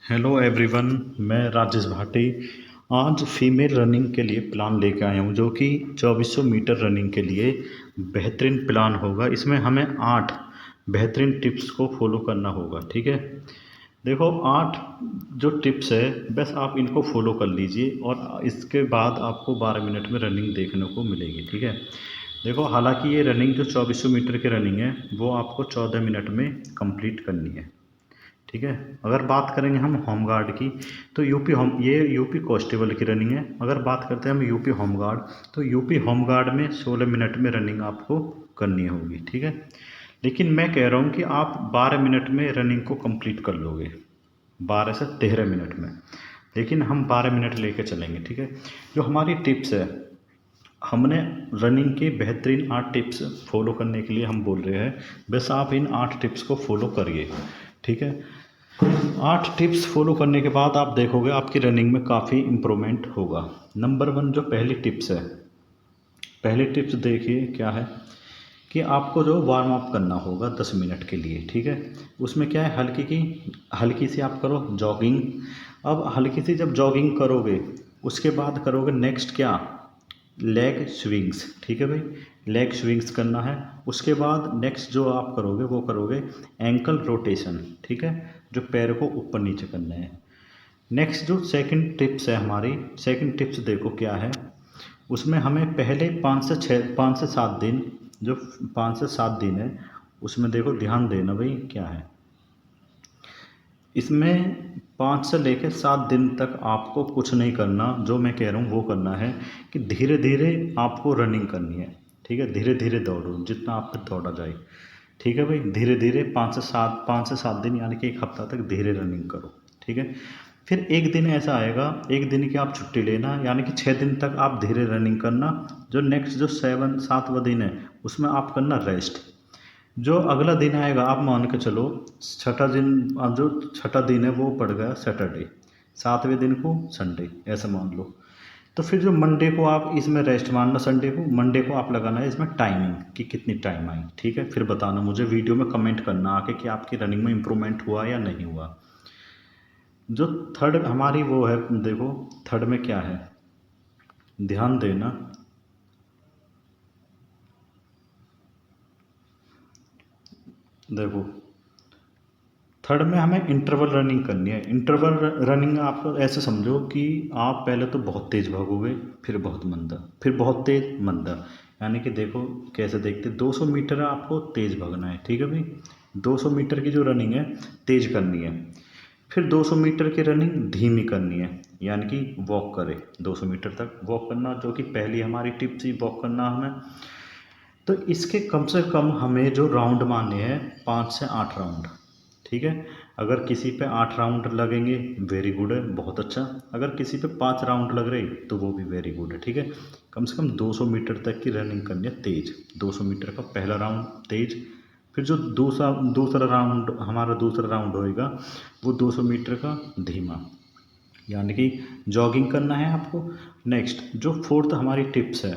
Hello everyone, मैं राजेश भाटी। आज female running के लिए प्लान लेके आया हूँ जो कि 2400 मीटर रनिंग के लिए बेहतरीन प्लान होगा। इसमें हमें 8 बेहतरीन टिप्स को फॉलो करना होगा। ठीक है, देखो 8 जो टिप्स है बस आप इनको फॉलो कर लीजिए और इसके बाद आपको 12 मिनट में रनिंग देखने को मिलेगी। ठीक है, देखो हालांकि ये रनिंग जो 2400 मीटर की रनिंग है वो आपको 14 मिनट में कंप्लीट करनी है। ठीक है, अगर बात करेंगे हम होम गार्ड की तो ये यूपी कांस्टेबल की रनिंग है। अगर बात करते हैं हम यूपी होम गार्ड तो यूपी होम गार्ड में 16 मिनट में रनिंग आपको करनी होगी। ठीक है, लेकिन मैं कह रहा हूँ कि आप 12 मिनट में रनिंग को कंप्लीट कर लोगे, 12 से 13 मिनट में, लेकिन हम 12 मिनट लेके चलेंगे। ठीक है, जो हमारी टिप्स है, हमने रनिंग की बेहतरीन 8 टिप्स फॉलो करने के लिए हम बोल रहे हैं, बस आप इन 8 टिप्स को फॉलो करिए। ठीक है, 8 टिप्स फॉलो करने के बाद आप देखोगे आपकी रनिंग में काफ़ी इम्प्रूवमेंट होगा। नंबर 1 जो पहली टिप्स है, पहली टिप्स देखिए क्या है कि आपको जो वार्म अप करना होगा 10 मिनट के लिए। ठीक है, उसमें क्या है, हल्की सी आप करो जॉगिंग। अब हल्की सी जब जॉगिंग करोगे उसके बाद करोगे नेक्स्ट क्या, लेग स्विंग्स। ठीक है भाई, लेग स्विंग्स करना है। उसके बाद नेक्स्ट जो आप करोगे वो करोगे एंकल रोटेशन। ठीक है, जो पैर को ऊपर नीचे करना है। नेक्स्ट जो सेकंड टिप्स है हमारी, सेकंड टिप्स देखो क्या है, उसमें हमें पहले 5 से 7 दिन, जो 5 से 7 दिन है उसमें देखो ध्यान देना भाई क्या है, इसमें 5 से लेकर 7 दिन तक आपको कुछ नहीं करना। जो मैं कह रहा हूँ वो करना है कि धीरे धीरे आपको रनिंग करनी है। ठीक है, धीरे धीरे दौड़ो जितना आप पे दौड़ा जाए। ठीक है भाई, धीरे धीरे 5 से 7 दिन यानी कि एक हफ्ता तक धीरे रनिंग करो। ठीक है, फिर एक दिन ऐसा आएगा, एक दिन की आप छुट्टी लेना, यानी कि 6 दिन तक आप धीरे रनिंग करना। जो नेक्स्ट जो 7वां दिन है उसमें आप करना रेस्ट। जो अगला दिन आएगा आप मान के चलो छठा दिन, अब जो छठा दिन है वो पड़ गया सैटरडे, 7वें दिन को संडे ऐसा मान लो। तो फिर जो मंडे को आप इसमें रेस्ट मानना, संडे को, मंडे को आप लगाना है इसमें टाइमिंग कि कितनी टाइम आई। ठीक है, फिर बताना मुझे वीडियो में कमेंट करना आके कि आपकी रनिंग में इम्प्रूवमेंट हुआ या नहीं हुआ। जो थर्ड हमारी वो है, देखो थर्ड में क्या है, ध्यान देना। देखो थर्ड में हमें इंटरवल रनिंग करनी है। इंटरवल रनिंग आपको ऐसे समझो कि आप पहले तो बहुत तेज़ भागोगे, फिर बहुत मंदा, फिर बहुत तेज़ मंदा। यानी कि देखो कैसे देखते, 200 मीटर आपको तेज़ भागना है। ठीक है भाई, 200 मीटर की जो रनिंग है तेज़ करनी है। फिर 200 मीटर की रनिंग धीमी करनी है, यानी कि वॉक करें 200 मीटर तक वॉक करना, जो कि पहली हमारी टिप थी वॉक करना हमें। तो इसके कम से कम हमें जो राउंड मारने हैं 5 से 8 राउंड। ठीक है, अगर किसी पे 8 राउंड लगेंगे वेरी गुड है, बहुत अच्छा। अगर किसी पे 5 राउंड लग रहे तो वो भी वेरी गुड है। ठीक है, कम से कम 200 मीटर तक की रनिंग करनी है तेज। 200 मीटर का पहला राउंड तेज, फिर जो दूसरा दूसरा राउंड हमारा दूसरा राउंड होएगा वो 200 मीटर का धीमा, यानी कि जॉगिंग करना है आपको। नेक्स्ट जो फोर्थ हमारी टिप्स है,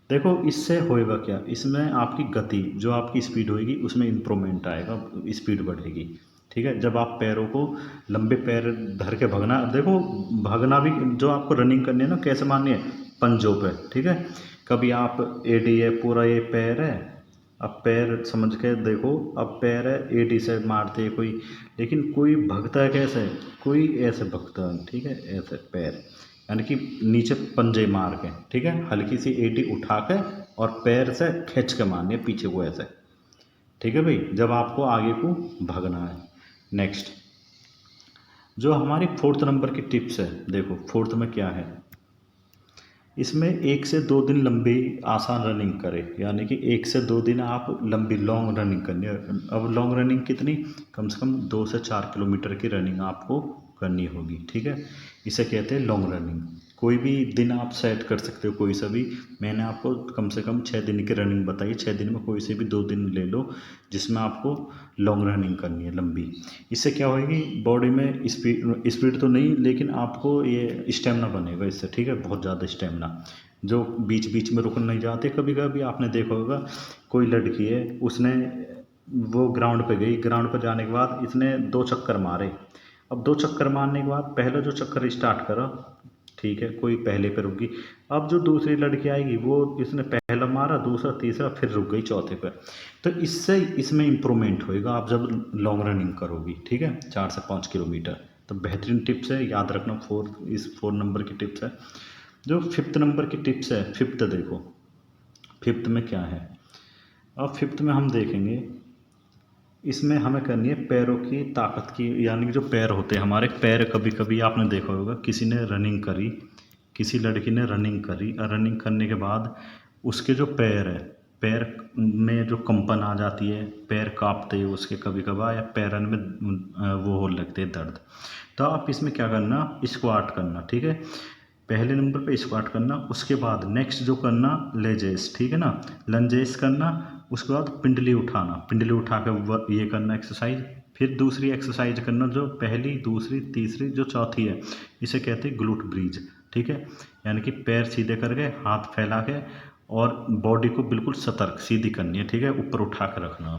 देखो इससे होएगा क्या, इसमें आपकी गति जो आपकी स्पीड होएगी उसमें इम्प्रूवमेंट आएगा, स्पीड बढ़ेगी। ठीक है, जब आप पैरों को लंबे पैर धर के भागना, देखो भागना भी जो आपको रनिंग करनी है ना कैसे मारनी है, पंजों पे। ठीक है, कभी आप एडी है, पूरा ये पैर है, अब पैर समझ के देखो, अब पैर है एडी से मारते हैं कोई, लेकिन कोई भगता है कैसे, कोई ऐसे भगता है। ठीक है, ऐसे पैर यानी कि नीचे पंजे मार के, ठीक है, हल्की सी एडी उठा के और पैर से खींच के मारनी है पीछे को ऐसे। ठीक है भाई, जब आपको आगे को भागना है। नेक्स्ट जो हमारी फोर्थ नंबर की टिप्स है, देखो फोर्थ में क्या है, इसमें 1 से 2 दिन लंबी आसान रनिंग करें, यानी कि 1 से 2 दिन आप लंबी लॉन्ग रनिंग करनी है। अब लॉन्ग रनिंग कितनी, कम से कम 2 से 4 किलोमीटर की रनिंग आपको करनी होगी। ठीक है, इसे कहते हैं लॉन्ग रनिंग। कोई भी दिन आप सेट कर सकते हो, कोई सा भी। मैंने आपको कम से कम 6 दिन की रनिंग बताई, 6 दिन में कोई से भी 2 दिन ले लो जिसमें आपको लॉन्ग रनिंग करनी है लंबी। इससे क्या होएगी, बॉडी में स्पीड स्पीड तो नहीं लेकिन आपको ये स्टेमिना बनेगा इससे। ठीक है, बहुत ज़्यादा स्टेमिना, जो बीच बीच में रुकना नहीं चाहते। कभी कभी आपने देखा होगा कोई लड़की है, उसने वो ग्राउंड पे गई, ग्राउंड पर जाने के बाद इसने 2 चक्कर मारे, अब 2 चक्कर मारने के बाद पहला जो चक्कर स्टार्ट करा, ठीक है, कोई पहले पे रुक गई। अब जो दूसरी लड़की आएगी वो इसने पहला मारा, दूसरा, तीसरा, फिर रुक गई चौथे पे। तो इससे इसमें इम्प्रूवमेंट होएगा आप जब लॉन्ग रनिंग करोगी, ठीक है, 4 से 5 किलोमीटर। तो बेहतरीन टिप्स है, याद रखना। 4 नंबर की टिप्स है। जो 5th नंबर की टिप्स है, 5th देखो, 5th में क्या है। अब 5th में हम देखेंगे, इसमें हमें करनी है पैरों की ताकत की, यानी कि जो पैर होते हैं हमारे पैर, कभी कभी आपने देखा होगा किसी ने रनिंग करी, किसी लड़की ने रनिंग करी और रनिंग करने के बाद उसके जो पैर है, पैर में जो कंपन आ जाती है, पैर कांपते हैं उसके कभी कभार, या पैरन में वो हो लगते हैं दर्द। तो आप इसमें क्या करना, स्क्वाट करना, ठीक है, पहले नंबर पे स्क्वाट करना। उसके बाद नेक्स्ट जो करना, लेजेस, ठीक है ना, लंजेस करना। उसके बाद पिंडली उठाना, पिंडली उठा कर ये करना एक्सरसाइज। फिर दूसरी एक्सरसाइज करना, जो पहली, दूसरी, तीसरी, जो चौथी है, इसे कहते हैं ग्लूट ब्रिज, ठीक है, यानी कि पैर सीधे करके, हाथ फैला के, और बॉडी को बिल्कुल सतर्क सीधी करनी है, ठीक है, ऊपर उठा कर रखना।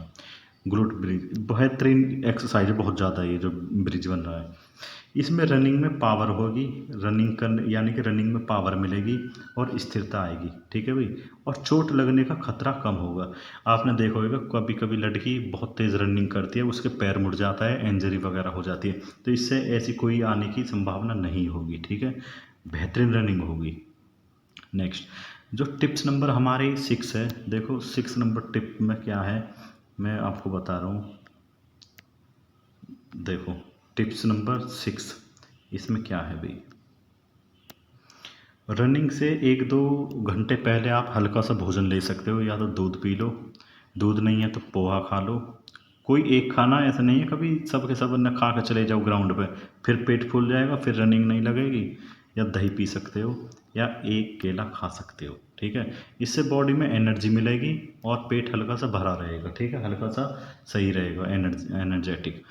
ग्लूट ब्रिज बेहतरीन एक्सरसाइज है, बहुत ज़्यादा ये जो ब्रिज बन रहा है। इसमें रनिंग में पावर होगी, रनिंग करने, यानी कि रनिंग में पावर मिलेगी और स्थिरता आएगी, ठीक है भाई, और चोट लगने का खतरा कम होगा। आपने देखा होगा कभी कभी लड़की बहुत तेज़ रनिंग करती है, उसके पैर मुड़ जाता है, इंजरी वगैरह हो जाती है, तो इससे ऐसी कोई आने की संभावना नहीं होगी, ठीक है, बेहतरीन रनिंग होगी। नेक्स्ट जो टिप्स नंबर हमारी 6 है, देखो 6 नंबर टिप में क्या है, मैं आपको बता रहा हूँ। देखो टिप्स नंबर 6, इसमें क्या है भाई, रनिंग से 1-2 घंटे पहले आप हल्का सा भोजन ले सकते हो, या तो दूध पी लो, दूध नहीं है तो पोहा खा लो। कोई एक खाना, ऐसा नहीं है कभी सब के सब न खा के चले जाओ ग्राउंड पे, फिर पेट फूल जाएगा, फिर रनिंग नहीं लगेगी। या दही पी सकते हो, या एक केला खा सकते हो, ठीक है, इससे बॉडी में एनर्जी मिलेगी और पेट हल्का सा भरा रहेगा, ठीक है, हल्का सा सही रहेगा, एनर्जेटिक।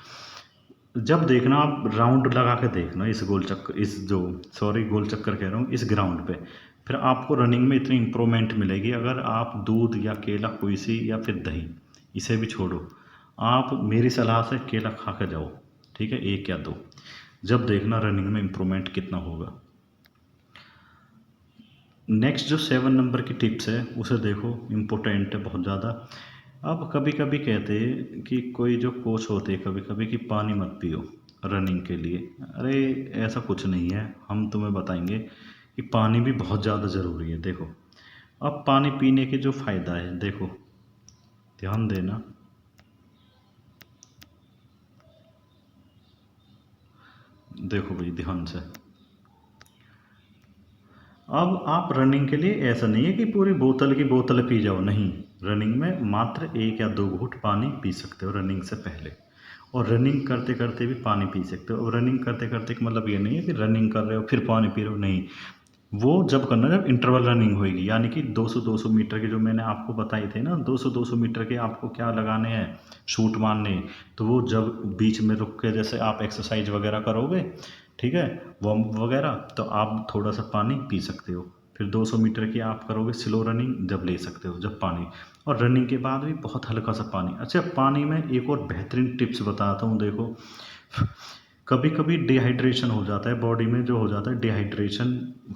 जब देखना आप राउंड लगा के देखना, इस गोल चक्कर, इस जो, सॉरी गोल चक्कर कह रहा हूँ, इस ग्राउंड पे, फिर आपको रनिंग में इतनी इम्प्रूवमेंट मिलेगी। अगर आप दूध या केला कोई सी, या फिर दही, इसे भी छोड़ो, आप मेरी सलाह से केला खा के जाओ, ठीक है, 1 या 2, जब देखना रनिंग में इम्प्रूवमेंट कितना होगा। नेक्स्ट जो 7 नंबर की टिप्स है, उसे देखो, इम्पोर्टेंट है बहुत ज़्यादा। अब कभी कभी कहते हैं कि कोई जो कोच होते हैं कभी कभी, कि पानी मत पियो रनिंग के लिए। अरे ऐसा कुछ नहीं है, हम तुम्हें बताएंगे कि पानी भी बहुत ज़्यादा ज़रूरी है। देखो अब पानी पीने के जो फ़ायदा है, देखो ध्यान देना, देखो भाई ध्यान से। अब आप रनिंग के लिए ऐसा नहीं है कि पूरी बोतल की बोतल पी जाओ, नहीं, रनिंग में मात्र 1 या 2 घूंट पानी पी सकते हो रनिंग से पहले, और रनिंग करते करते भी पानी पी सकते हो। और रनिंग करते करते का मतलब ये नहीं है कि रनिंग कर रहे हो फिर पानी पी रहे हो, नहीं, वो जब करना जब इंटरवल रनिंग होएगी, यानी कि 200-200 मीटर के जो मैंने आपको बताए थे ना, 200-200 मीटर के आपको क्या लगाने हैं, शूट मारने, तो वो जब बीच में रुक के जैसे आप एक्सरसाइज वगैरह करोगे, ठीक है, वार्म वगैरह, तो आप थोड़ा सा पानी पी सकते हो। फिर 200 मीटर की आप करोगे स्लो रनिंग, जब ले सकते हो जब पानी, और रनिंग के बाद भी बहुत हल्का सा पानी। अच्छा, पानी में एक और बेहतरीन टिप्स बताता हूँ, देखो कभी कभी डिहाइड्रेशन हो जाता है बॉडी में, जो हो जाता है डिहाइड्रेशन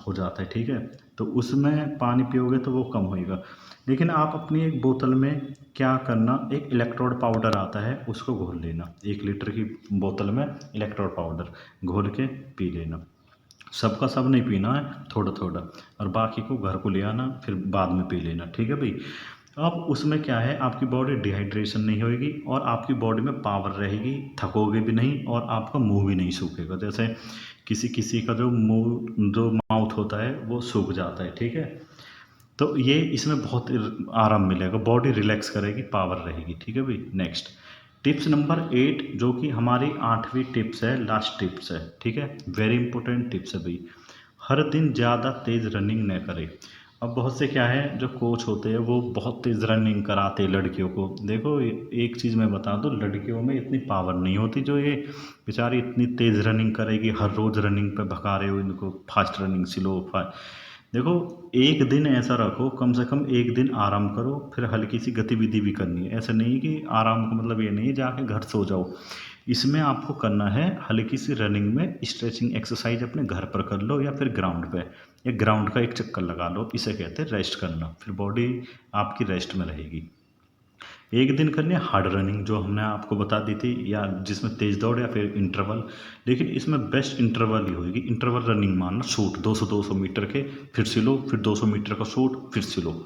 हो जाता है, ठीक है, तो उसमें पानी पियोगे तो वो कम होएगा। लेकिन आप अपनी एक बोतल में क्या करना, एक इलेक्ट्रोड पाउडर आता है, उसको घोल लेना, 1 लीटर की बोतल में इलेक्ट्रोड पाउडर घोल के पी लेना। सबका सब नहीं पीना है, थोड़ा थोड़ा, और बाकी को घर को ले आना, फिर बाद में पी लेना, ठीक है भाई। अब उसमें क्या है, आपकी बॉडी डिहाइड्रेशन नहीं होएगी, और आपकी बॉडी में पावर रहेगी, थकोगे भी नहीं, और आपका मुंह भी नहीं सूखेगा। जैसे किसी किसी का जो मुंह, जो माउथ होता है वो सूख जाता है, ठीक है, तो ये इसमें बहुत आराम मिलेगा, बॉडी रिलैक्स करेगी, पावर रहेगी, ठीक है भाई। नेक्स्ट टिप्स नंबर 8, जो कि हमारी 8वीं टिप्स है, लास्ट टिप्स है, ठीक है, वेरी इंपॉर्टेंट टिप्स है भाई। हर दिन ज़्यादा तेज़ रनिंग न करें। अब बहुत से क्या है, जो कोच होते हैं वो बहुत तेज़ रनिंग कराते हैं लड़कियों को। देखो एक चीज़ मैं बता दूँ, लड़कियों में इतनी पावर नहीं होती जो ये बेचारी इतनी तेज़ रनिंग करेगी, हर रोज़ रनिंग पे भगा रहे हो इनको, फास्ट रनिंग, स्लो फास्ट। देखो एक दिन ऐसा रखो, कम से कम एक दिन आराम करो, फिर हल्की सी गतिविधि भी करनी है। ऐसा नहीं कि आराम का मतलब ये नहीं है जाके घर सो जाओ। इसमें आपको करना है हल्की सी रनिंग में स्ट्रेचिंग एक्सरसाइज अपने घर पर कर लो या फिर ग्राउंड पे, या ग्राउंड का एक चक्कर लगा लो, इसे कहते हैं रेस्ट करना, फिर बॉडी आपकी रेस्ट में रहेगी। एक दिन करनी है हार्ड रनिंग जो हमने आपको बता दी थी, या जिसमें तेज़ दौड़ या फिर इंटरवल, लेकिन इसमें बेस्ट इंटरवल ही होगी। इंटरवल रनिंग मानना, शूट 200 मीटर के, फिर से लो, फिर 200 मीटर का शूट, फिर से लो,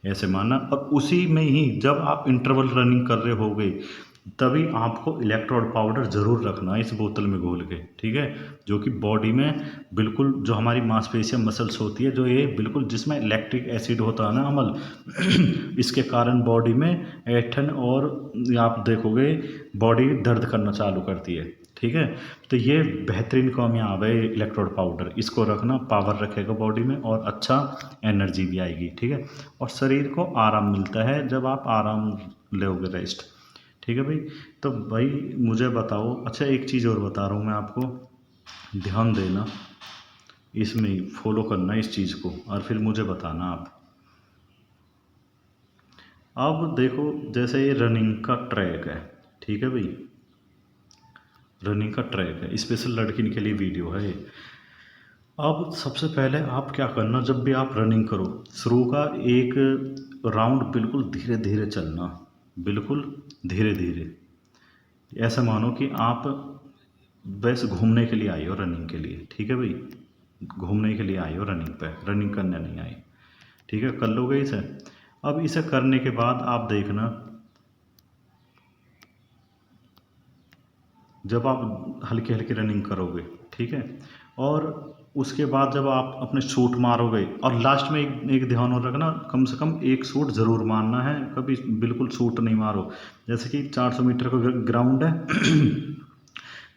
ऐसे मानना। अब उसी में ही जब आप इंटरवल रनिंग कर रहे होगे तभी आपको इलेक्ट्रोड पाउडर ज़रूर रखना है इस बोतल में घोल के, ठीक है, जो कि बॉडी में बिल्कुल, जो हमारी मांसपेशियां मसल्स होती है, जो ये बिल्कुल जिसमें इलेक्ट्रिक एसिड होता है ना अमल इसके कारण बॉडी में ऐंठन और आप देखोगे बॉडी दर्द करना चालू करती है, ठीक है। तो ये बेहतरीन कामयाब है इलेक्ट्रोड पाउडर, इसको रखना, पावर रखेगा बॉडी में और अच्छा एनर्जी भी आएगी, ठीक है। और शरीर को आराम मिलता है जब आप आराम लोगे, रेस्ट, ठीक है भाई। तो भाई मुझे बताओ, अच्छा एक चीज़ और बता रहा हूँ मैं आपको, ध्यान देना, इसमें ही फॉलो करना इस चीज़ को और फिर मुझे बताना आप। अब देखो, जैसे ये रनिंग का ट्रैक है, ठीक है भाई, रनिंग का ट्रैक है, स्पेशल लड़किन के लिए वीडियो है ये। अब सबसे पहले आप क्या करना, जब भी आप रनिंग करो, शुरू का एक राउंड बिल्कुल धीरे धीरे चलना, बिल्कुल धीरे धीरे, ऐसा मानो कि आप बस घूमने के लिए आए हो रनिंग के लिए, ठीक है भाई, घूमने के लिए आए हो रनिंग पे, रनिंग करने नहीं आए, ठीक है, कर लोगे इसे। अब इसे करने के बाद आप देखना, जब आप हल्की हल्की रनिंग करोगे, ठीक है, और उसके बाद जब आप अपने शूट मारोगे, और लास्ट में एक ध्यान और रखना, कम से कम एक शूट ज़रूर मारना है, कभी बिल्कुल शूट नहीं मारो। जैसे कि 400 मीटर का ग्राउंड है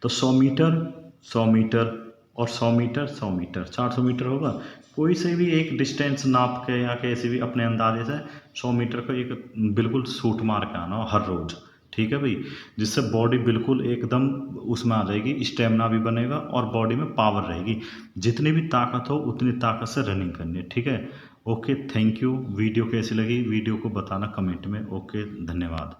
तो 100 मीटर, 100 मीटर और 100 मीटर, 100 मीटर, 400 मीटर होगा। कोई से भी एक डिस्टेंस नाप के या कैसे भी अपने अंदाजे से 100 मीटर का एक बिल्कुल शूट मार के आना हर रोज़, ठीक है भाई, जिससे बॉडी बिल्कुल एकदम उसमें आ जाएगी, स्टेमिना भी बनेगा और बॉडी में पावर रहेगी। जितनी भी ताकत हो उतनी ताकत से रनिंग करनी है, ठीक है। Okay, thank you. वीडियो कैसी लगी, वीडियो को बताना कमेंट में। ओके, धन्यवाद।